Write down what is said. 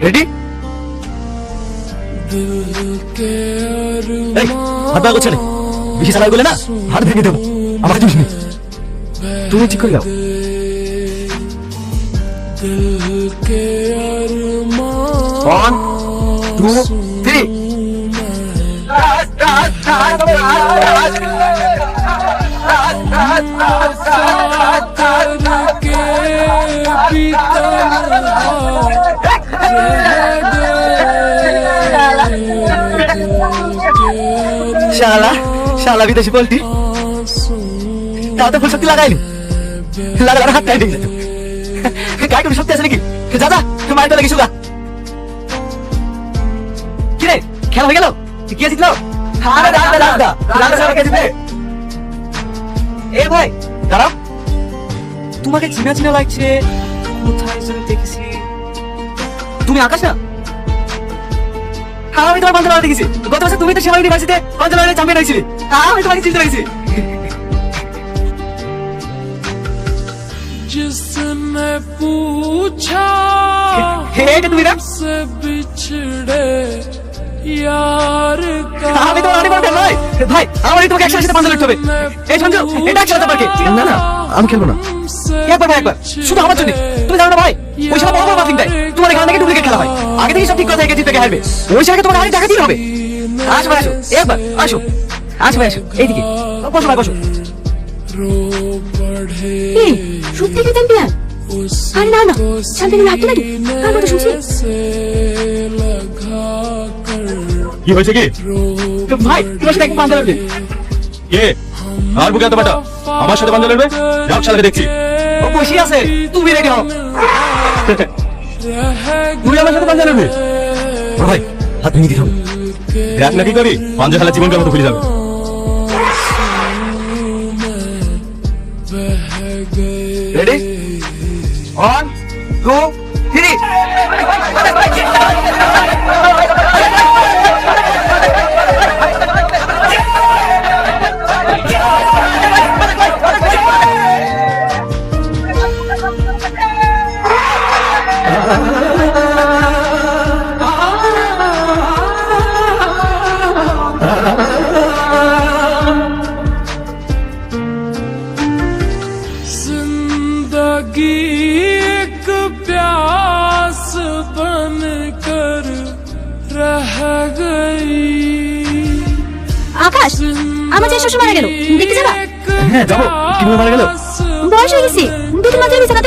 Ready? হাত পা গোছালে, বেশি চালাই বলে না হাত ভেঙে দেবো। আমাকে তুমি তুমি ঠিক করে দাও। 1 2 3 শালা শালা বিদেশি পোল্ট্রি, তাও তো ফুল শক্তি লাগাইনি, লাগালে হাত টাইট হয়ে যেত। গায়ে কোনো শক্তি আছে নাকি? যা যা মায়ের তলে কিছু গা। কি রে খেলা হয়ে গেল? কি জিতলো? এ ভাই দাঁড়াও, তোমাকে চিনা চিনা লাগছে, কোথায় যেন দেখেছি। তুমি আকাশ না? আমি তোমার পাঞ্জালা দেখেছি গত বছর, তুমি তো সেবা ইউনিভার্সিটিতে পাঞ্জালা চ্যাম্পিয়ন হয়েছিলে। আমি তোমাকে চিনতে পেরেছি। जिसने पूछा তুমি না? बिछड़े यार का। আমি তো রানি বলতে নয় ভাই, আমার তোমাকে একসাথে সাথে পাঞ্জালা লড়তে হবে। এই সঞ্জু, এটা খেলতে পারবে? না না আমি খেলবো না। একবার ভাই একবার, শুধু আমার জন্য। তুমি জানো না ভাই, ওই সময় বড় মার্কিং দেয়, তোমার এখান থেকে ডুপ্লিকেট খেলা হয়। আগে থেকে সব ঠিক কথা, জিতে হারবে। ওই সময় তোমার হারি টাকা দিতে হবে। আসো ভাই আসো, একবার আসো। আসো ভাই আসো, এইদিকে বসো ভাই বসো। এই সত্যি কি চ্যাম্পিয়ন? আরে না না, চ্যাম্পিয়ন হাঁটতে নাকি? কার কথা শুনছি? কি হয়েছে কি ভাই? তোমার সাথে পাঞ্জা লড়বে কে? আর বুকে এত বাটা আমার সাথে পাঞ্জা লড়বে? যাও শালাকে দেখছি। ও বসে আছে, তুমি রেডি হও। তুমি আমার সাথে পাঞ্জা লড়বে? ভাই হাত ভেঙে দিতে হবে। দেখ না কি করি, পাঞ্জা খেলা জীবনকার মতো ভুলে যাবে। রেডি? 1 2 3 जिंदगी एक प्यास बनकर रह गई। আকাশ, আমার যে শ্বশুর মারা গেল, দেখতে যাবা? হ্যাঁ যাবো। কিভাবে মারা গেল? বয়স হয়ে গেছে, দুটো মাত্র বিছানাতে